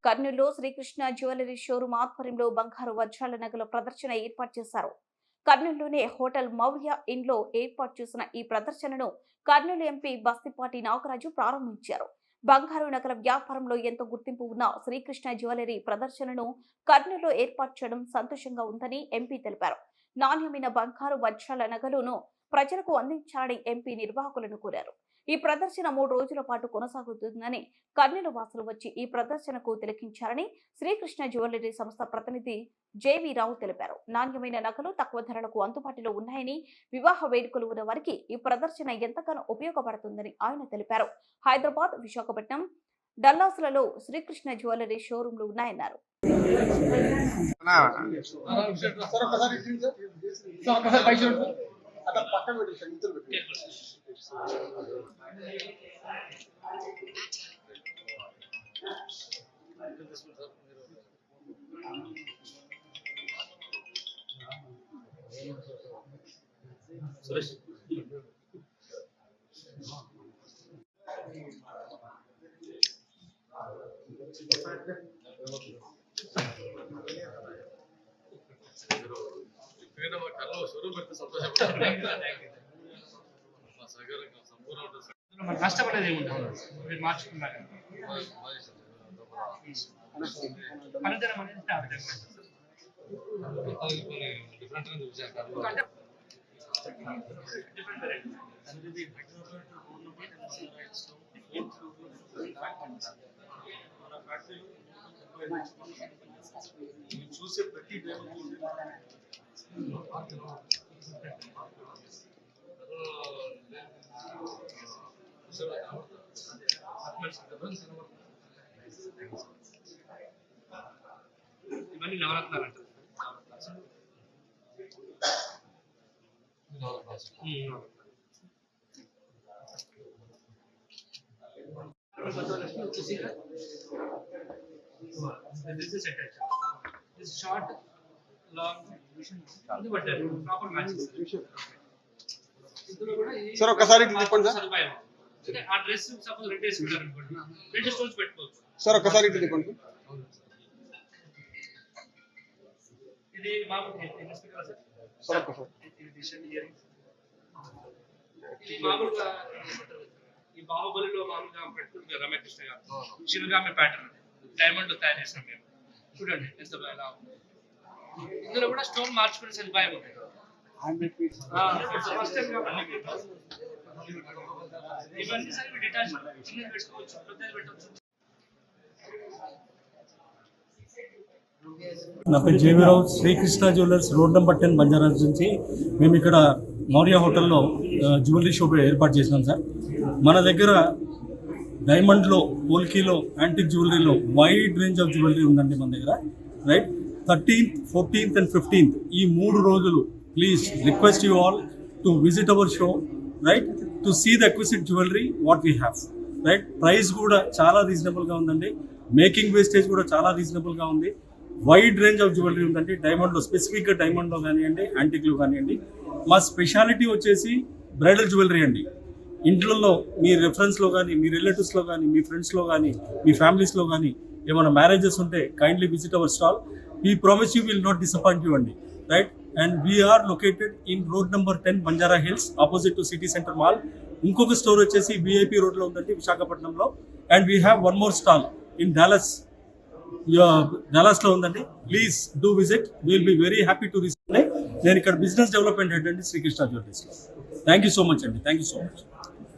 కర్నూలులో Srikrishna jewellery showroom ఆధ్వర్యంలో బంగారు వజ్రాల నగల ప్రదర్శన ఏర్పాటు చేశారు. కర్నూలులోని హోటల్ మౌర్య ఇన్లో ఏర్పాటు చేసిన ఈ ప్రదర్శనను కర్నూలు ఎంపీ బస్తిపాటి నాగరాజు ప్రారంభించారు. బంగారు నగల వ్యాపారంలో ఎంతో గుర్తింపు ఉన్న శ్రీకృష్ణ జ్యువెలరీ ప్రదర్శనను కర్నూలులో ఏర్పాటు చేయడం సంతోషంగా ఉందని ఎంపీ తెలిపారు. నాణ్యమైన బంగారు వజ్రాల నగలను ప్రజలకు అందించాలని ఎంపీ నిర్వాహకులను కోరారు. ఈ ప్రదర్శన 3 రోజుల పాటు కొనసాగుతుందని, కర్నూలు వాసులు వచ్చి ఈ ప్రదర్శనకు తిలకించారని శ్రీకృష్ణ జ్యువెలరీ సంస్థ ప్రతినిధి జేవీ రావు తెలిపారు. నాణ్యమైన నగలు తక్కువ ధరలకు అందుబాటులో ఉన్నాయని, వివాహ వేడుకలు ఉన్న వారికి ఈ ప్రదర్శన ఎంతగానో ఉపయోగపడుతుందని ఆయన తెలిపారు. హైదరాబాద్, విశాఖపట్నం, డల్లాస్లలో శ్రీకృష్ణ జ్యువెలరీ షోరూంలు ఉన్నాయన్నారు. కష్టపడేది ఏముంటుంది మీరు మార్చుకున్నారు చూసే ప్రతి ఇవన్నీ నవరత్నాలు అంటారు. Short long proper matches sir ఒకసారి తిప్పండి సార్. ఆ డ్రెస్ సపోజ్ రెడ్ వేసుకుంటారు అనుకోండి, రెడ్ స్టోన్స్ పెట్టుకోవచ్చు సార్. ఒకసారి తిప్పండి. ఇది మామూలు సార్ ఒకసారి మామూలుగా ఈ బాహుబలిలో మామూలుగా పెట్టుకుంటారు రమ్యకృష్ణ గారు శివగామి ప్యాటర్న్ డైమండ్ తయారు చేసినాం మేము. చూడండి ఎంత బాగా ఇందులో కూడా స్టోన్ మార్చుకునే సదుపాయం ఉంది. ఇవన్నీ సరే డిటాచ్ చిన్నది పెట్టుకోవచ్చు, పెద్దది పెట్టవచ్చు. నా పేరు జేవీ రావు, శ్రీకృష్ణ జ్యువెలర్స్ రోడ్ నెంబర్ 10 బంజారాస్ నుంచి మేము ఇక్కడ మౌర్య హోటల్లో జ్యువెలరీ షాప్ ఏర్పాటు చేసినాం సార్. మన దగ్గర డైమండ్లో, పోల్కీలో, యాంటిక్ జ్యువెలరీలో వైడ్ రేంజ్ ఆఫ్ జ్యువెలరీ ఉందండి మన దగ్గర. Right, 13th, 14th and 15th ఈ 3 రోజులు please request you all to visit our show, right, to see the exquisite jewellery what we have. Right, price కూడా చాలా రీజనబుల్గా ఉందండి. మేకింగ్ వేస్టేజ్ కూడా చాలా రీజనబుల్గా ఉంది. వైడ్ రేంజ్ ఆఫ్ జ్యువెలరీ ఉందండి. డైమండ్లో, స్పెసిఫిక్గా డైమండ్లో కానివ్వండి, యాంటిక్లో కానివ్వండి. మా స్పెషాలిటీ వచ్చేసి బ్రైడల్ జ్యువెలరీ అండి. ఇంట్లో మీ రెఫరెన్స్లో కానీ, మీ రిలేటివ్స్లో కానీ, మీ ఫ్రెండ్స్లో కానీ, మీ ఫ్యామిలీస్లో కానీ ఏమైనా మ్యారేజెస్ ఉంటే kindly visit our stall. We promise you will not disappoint you అండి. Right, and we're located in road number 10 Banjara hills, opposite to city centre mall. ఇంకొక స్టోర్ వచ్చేసి విఐపి రోడ్లో ఉందండి, విశాఖపట్నంలో. And we have one more stall in డాలస్లో ఉందండి. Please do visit, will be very happy to receive. నేను ఇక్కడ business development head అండి శ్రీకృష్ణ జ్యువెలరీస్లో. థ్యాంక్ యూ సో మచ్ అండి. Thank you so much.